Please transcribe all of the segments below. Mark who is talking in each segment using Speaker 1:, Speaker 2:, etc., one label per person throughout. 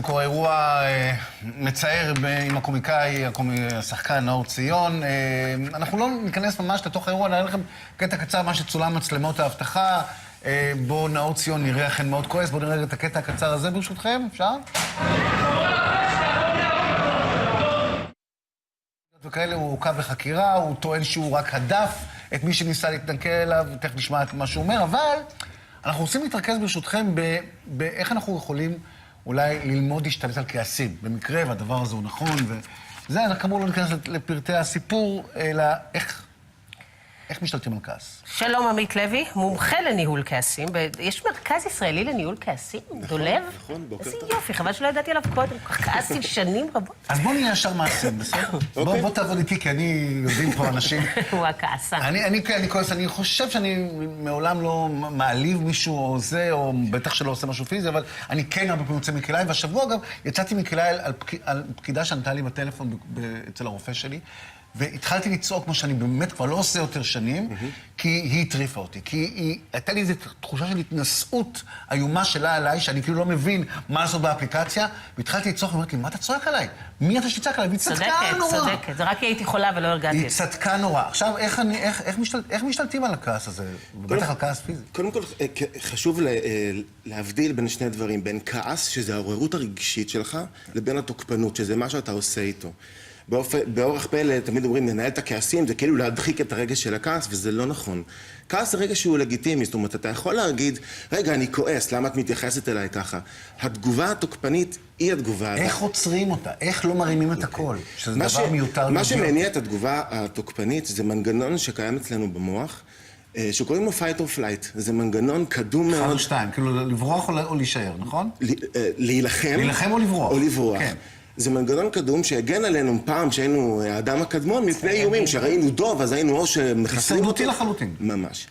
Speaker 1: קורה אירוע מצער עם הקומיקאי, השחקן נאור ציון. אנחנו לא ניכנס ממש לתוך האירוע, נראה לכם קטע קצר, מה שצולם מצלמות האבטחה, בו נאור ציון נראה אכן מאוד כועס. בואו נראה את הקטע הקצר הזה ברשותכם, אפשר? וכאלה, הוא עוקב בחקירה, הוא טוען שהוא רק הדף את מי שניסה להתנכל אליו, תכף נשמע את מה שהוא אומר, אבל אנחנו רוצים להתרכז ברשותכם באיך אנחנו יכולים אולי ללמוד להשתלט על כעסים, במקרה, והדבר הזה הוא נכון, וזה, אנחנו כאמור לא ניכנס לפרטי הסיפור, אלא איך משתלטים על כעס.
Speaker 2: שלום, עמית לוי, מומחה לניהול כעסים. יש מרכז ישראלי לניהול כעסים, דולב?
Speaker 3: נכון, בוקר טוב.
Speaker 2: איזה יופי, חבל שלא ידעתי עליו קודם, כל כך כעסתי שנים רבות.
Speaker 1: אז בוא נהיה ישר מעשים, בסדר? בוא תעבוד איתי, כי אני יודעים פה אנשים.
Speaker 2: הוא הכעסן.
Speaker 1: אני כועס, אני חושב שאני מעולם לא מעליב מישהו או זה, או בטח שלא עושה משהו פיזי, אבל אני כן הרבה פעמים יוצא מכלאי, והשבוע גם יצאתי מכלאי על פקידה שענתה לי בטלפון אצל הרופא שלי, והתחלתי לצעוק מה שאני באמת כבר לא עושה יותר שנים, כי היא הטריפה אותי. כי הייתה לי איזו תחושה של התנשאות איומה שלה עליי, שאני כאילו לא מבין מה לעשות באפליקציה, והתחלתי לצעוק ואומרתי, מה אתה צועק עליי? מי אתה שתצעק עליי? והיא צדקה נורא.
Speaker 2: צודקת. זה רק כי הייתי חולה ולא הרגעתי.
Speaker 1: היא צדקה נורא. עכשיו, איך משתלטים על הכעס הזה? בטח על כעס פיזי.
Speaker 3: קודם כל, חשוב להבדיל בין שני דברים, בין כעס, שזה העוררות הרגשית שלך, לבין התוקפנות, שזה מה שאתה עושה איתו. באורח פלא תמיד אומרים, לנהל את הכעסים, זה כאילו להדחיק את הרגש של הכעס, וזה לא נכון. כעס זה רגש שהוא לגיטימי, זאת אומרת, אתה יכול להגיד, רגע, אני כועס, למה את מתייחסת אליי ככה? התגובה התוקפנית היא התגובה.
Speaker 1: איך עוצרים אותה? איך לא מרימים את הכל? שזה דבר מיותר.
Speaker 3: מה שמניע את התגובה התוקפנית זה מנגנון שקיים אצלנו במוח, שקוראים לו fight or flight. זה מנגנון קדום מאוד.
Speaker 1: 1 או 2, כאילו לברוח או להישאר, נכון?
Speaker 3: להילחם.
Speaker 1: להילחם או לברוח.
Speaker 3: או לברוח.
Speaker 1: כן.
Speaker 3: זה מנגנון קדום שהגן עלינו פעם שהיינו האדם הקדמון מפני איומים, שראינו דוב, אז היינו או שמחסלים אותו.
Speaker 1: הישרדותי לחלוטין.
Speaker 3: ממש.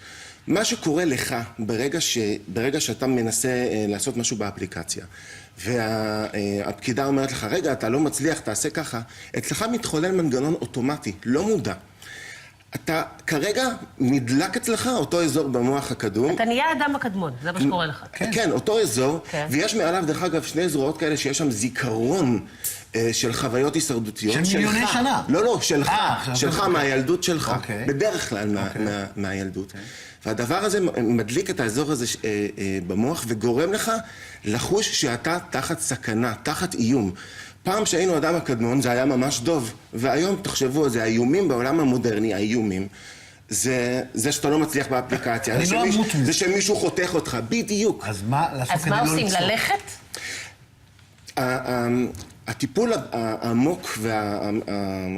Speaker 3: מה שקורה לך ברגע שאתה מנסה לעשות משהו באפליקציה, והפקידה אומרת לך, רגע, אתה לא מצליח, תעשה ככה, אצלך מתחולל מנגנון אוטומטי, לא מודע. אתה כרגע נדלק אצלך אותו אזור במוח הקדום.
Speaker 2: אתה נהיה האדם הקדמון, זה מה שקורה לך.
Speaker 3: כן, אותו אזור, ויש מעליו דרך אגב שני זרועות כאלה שיש שם זיכרון של חוויות הישרדותיות.
Speaker 1: של מיליוני שנה.
Speaker 3: לא, שלך, מהילדות שלך, בדרך כלל מהילדות. והדבר הזה מדליק את האזור הזה במוח וגורם לך לחוש שאתה תחת סכנה, תחת איום. פעם שהיינו אדם הקדמון זה היה ממש דוב, והיום תחשבו, זה האיומים בעולם המודרני, האיומים, זה שאתה לא מצליח באפליקציה, זה שמישהו חותך אותך, בדיוק.
Speaker 1: אז מה לעשות כדי לא
Speaker 2: אז מה
Speaker 1: לצעוק?
Speaker 2: עושים? ללכת?
Speaker 3: הטיפול העמוק,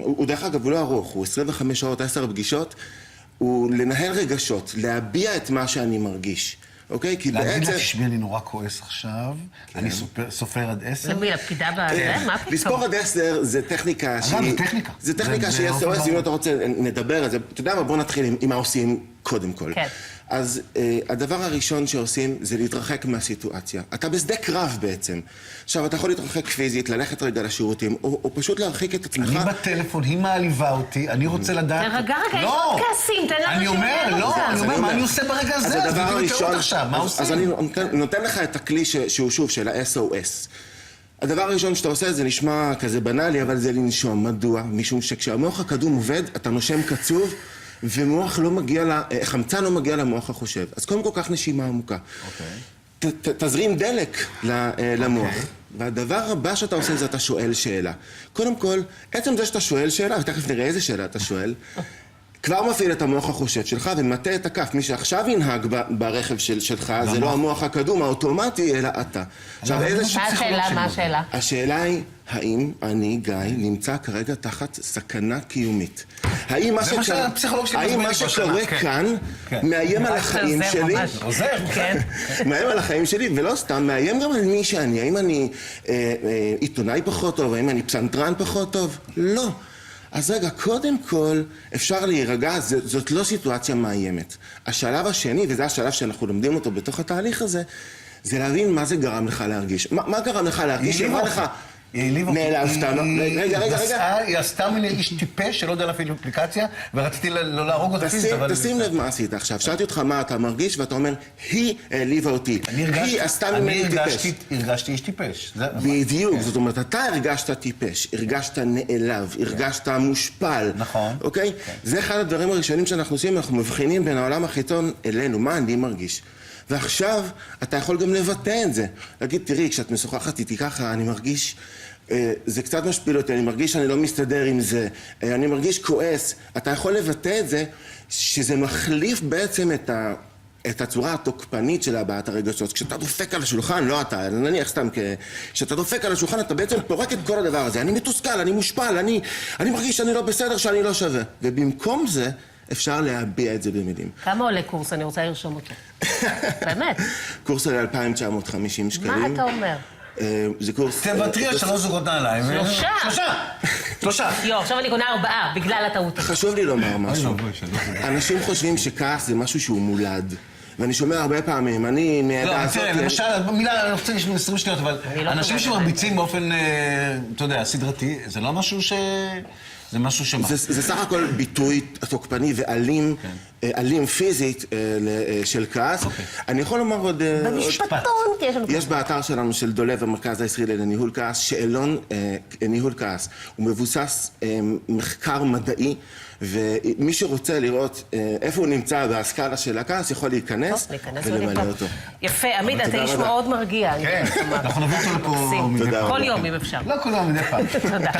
Speaker 3: הוא דרך אגב הוא לא ארוך, הוא 25 שעות, 10 פגישות, הוא לנהל רגשות, להביע את מה שאני מרגיש. אוקיי? כי בעצם...
Speaker 1: להגיד לה, תשמעי, אני נורא כועס עכשיו, אני סופר עד 10.
Speaker 2: למי, לפקידה בזה? מה פתאום?
Speaker 3: לספור עד 10 זה טכניקה שהיא...
Speaker 1: אגב, זה טכניקה.
Speaker 3: זה טכניקה שהיא SOS, אם אתה רוצה, נדבר על זה. אתה יודע מה, בוא נתחיל עם מה עושים קודם כל.
Speaker 2: כן.
Speaker 3: אז הדבר הראשון שעושים זה להתרחק מהסיטואציה. אתה בשדה קרב בעצם. עכשיו, אתה יכול להתרחק פיזית, ללכת רגע לשירותים, או פשוט להרחיק את עצמך.
Speaker 1: אני בטלפון, היא מעליבה אותי, אני רוצה לדעת...
Speaker 2: רגע, יש עוד כעסים, תן לנו
Speaker 1: אני אומר, מה אני עושה ברגע הזה?
Speaker 3: אז הדבר הראשון...
Speaker 1: מה עושים?
Speaker 3: אז אני נותן לך את הכלי שהוא שוב של ה-SOS. הדבר הראשון שאתה עושה זה נשמע כזה בנאלי, אבל זה לנשום. מדוע? משום שכשהמוח הקדום עובד, אתה נושם קצוב, ומוח לא מגיע, חמצן לא מגיע למוח החושב. אז קודם כל כך נשימה עמוקה. תזרים דלק למוח. והדבר הבא שאתה עושה זה אתה שואל שאלה. קודם כל, עצם זה שאתה שואל שאלה, ותכף נראה איזה שאלה אתה שואל, כבר מפעיל את המוח החושב שלך ומטה את הכף. מי שעכשיו ינהג ברכב שלך, זה לא המוח הקדום האוטומטי, אלא אתה. עכשיו,
Speaker 2: מה השאלה?
Speaker 3: השאלה היא, האם אני, גיא, נמצא כרגע תחת סכנה קיומית? האם מה שקורה כאן מאיים על החיים שלי? מאיים על החיים שלי, ולא סתם, מאיים גם על מי שאני. האם אני עיתונאי פחות טוב? האם אני פסנתרן פחות טוב? לא. אז רגע, קודם כל, אפשר להירגע, זאת לא סיטואציה מאיימת. השלב השני, וזה השלב שאנחנו לומדים אותו בתוך התהליך הזה, זה להבין מה זה גרם לך להרגיש. מה גרם לך להרגיש?
Speaker 1: היא העליבה אותי.
Speaker 3: נעלבת, רגע.
Speaker 1: היא עשתה ממני איש טיפש שלא יודע להפעיל אפליקציה, ורציתי לא להרוג אותה פיזית, אבל...
Speaker 3: תשים לב מה עשית עכשיו. שאלתי אותך מה אתה מרגיש, ואתה אומר, היא העליבה אותי. היא עשתה ממני טיפש.
Speaker 1: אני הרגשתי איש טיפש.
Speaker 3: בדיוק, זאת אומרת, אתה הרגשת טיפש, הרגשת נעלב, הרגשת מושפל.
Speaker 1: נכון.
Speaker 3: אוקיי? זה אחד הדברים הראשונים שאנחנו עושים, אנחנו מבחינים בין העולם החיצון אלינו, מה אני מרגיש. ועכשיו אתה יכול גם לבטא את זה. להגיד, תראי, כשאת משוחחת איתי ככה, אני מרגיש, זה קצת משפיל אותי, אני מרגיש שאני לא מסתדר עם זה, אני מרגיש כועס. אתה יכול לבטא את זה, שזה מחליף בעצם את הצורה התוקפנית של הבעת הרגשות. כשאתה דופק על השולחן, לא אתה, נניח סתם כשאתה דופק על השולחן, אתה בעצם פורק את כל הדבר הזה. אני מתוסכל, אני מושפל, אני מרגיש שאני לא בסדר, שאני לא שווה. ובמקום זה, אפשר להביע את זה במילים.
Speaker 2: כמה עולה קורס? אני רוצה לרשום אותו. באמת.
Speaker 3: קורס עולה 2,950 שקלים.
Speaker 2: מה אתה אומר?
Speaker 3: זה קורס...
Speaker 1: תוותרי על 3 זוגות נעליים. 3!
Speaker 2: עכשיו אני קונה 4, בגלל הטעות.
Speaker 3: חשוב לי לומר משהו. אנשים חושבים שכעס זה משהו שהוא מולד. ואני שומע הרבה פעמים, אני מעדה הזאת...
Speaker 1: תראה, למשל, מילה, אני רוצה לשמוע 20 שניות, אבל אנשים שמרביצים באופן, אתה יודע, סדרתי, זה לא משהו ש... זה משהו שמה.
Speaker 3: זה סך הכל ביטוי תוקפני ואלים, אלים פיזית של כעס. אני יכול לומר עוד...
Speaker 2: במשפטון, כי יש לנו...
Speaker 3: יש באתר שלנו של דולב, המרכז הישראלי לניהול כעס, שאלון ניהול כעס. הוא מבוסס מחקר מדעי, ומי שרוצה לראות איפה הוא נמצא בהשכלה של הכעס, יכול להיכנס ולמלא אותו.
Speaker 2: יפה, עמית, אתה איש מאוד מרגיע.
Speaker 1: כן, אנחנו נביא אותו לפה...
Speaker 2: כל יום אם אפשר.
Speaker 1: לא כל יום, מדי פעם.
Speaker 2: תודה.